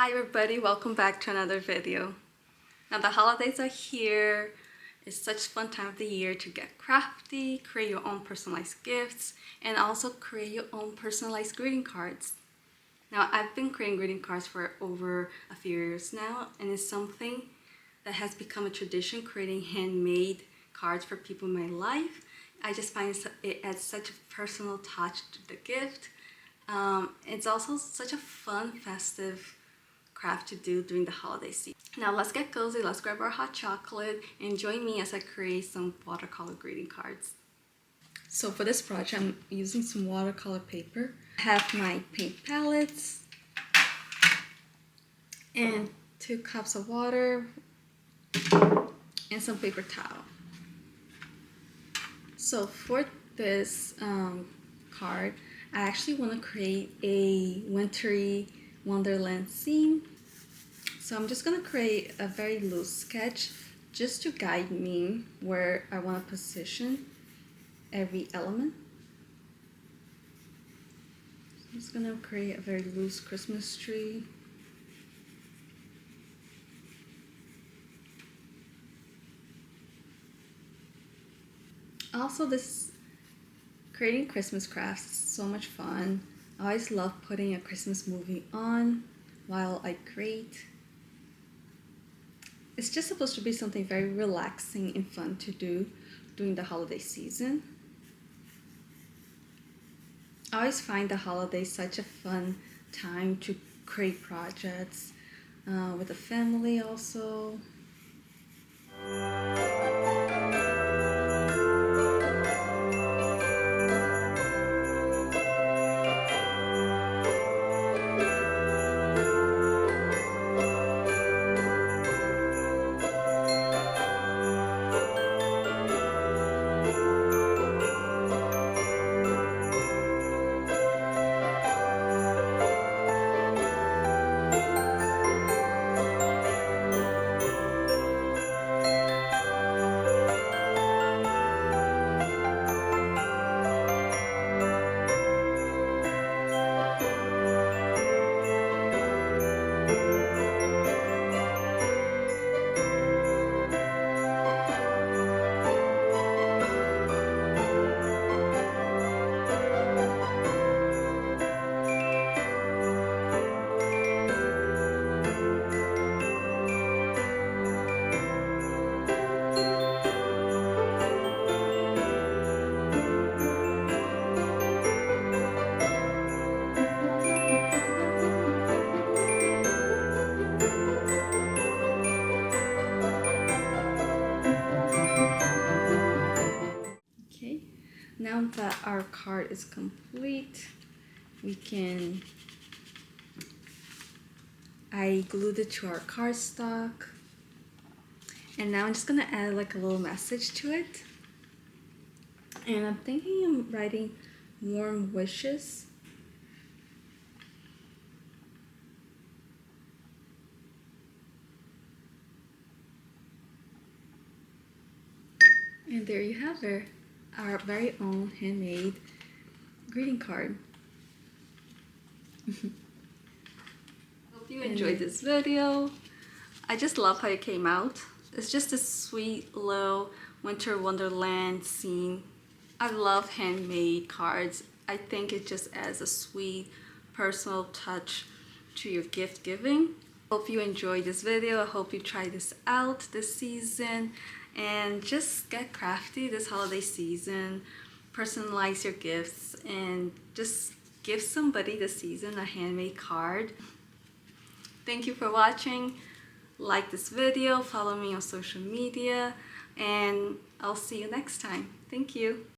Hi everybody, welcome back to another video. Now the holidays are here. It's such a fun time of the year to get crafty, create your own personalized gifts, and also create your own personalized greeting cards. Now I've been creating greeting cards for over a few years now, and it's something that has become a tradition, creating handmade cards for people in my life. I just find it adds such a personal touch to the gift. It's also such a fun, festive craft to do during the holiday season. Now let's get cozy, let's grab our hot chocolate and join me as I create some watercolor greeting cards. So for this project, I'm using some watercolor paper. I have my paint palettes and 2 cups of water and some paper towel. So for this card, I actually want to create a wintry wonderland scene. So I'm just going to create a very loose sketch just to guide me where I want to position every element. So I'm just going to create a very loose Christmas tree. Also, this creating Christmas crafts is so much fun. I always love putting a Christmas movie on while I create. It's just supposed to be something very relaxing and fun to do during the holiday season. I always find the holidays such a fun time to create projects with the family also. Now that our card is complete, I glued it to our cardstock, and now I'm just gonna add like a little message to it. And I'm thinking of writing warm wishes. And there you have it, our very own handmade greeting card. Hope you enjoyed this video. I just love how it came out. It's just a sweet little winter wonderland scene. I love handmade cards. I think it just adds a sweet personal touch to your gift giving. Hope you enjoyed this video. I hope you try this out this season and just get crafty this holiday season. Personalize your gifts and just give somebody this season a handmade card. Thank you for watching. Like this video, follow me on social media, and I'll see you next time. Thank you.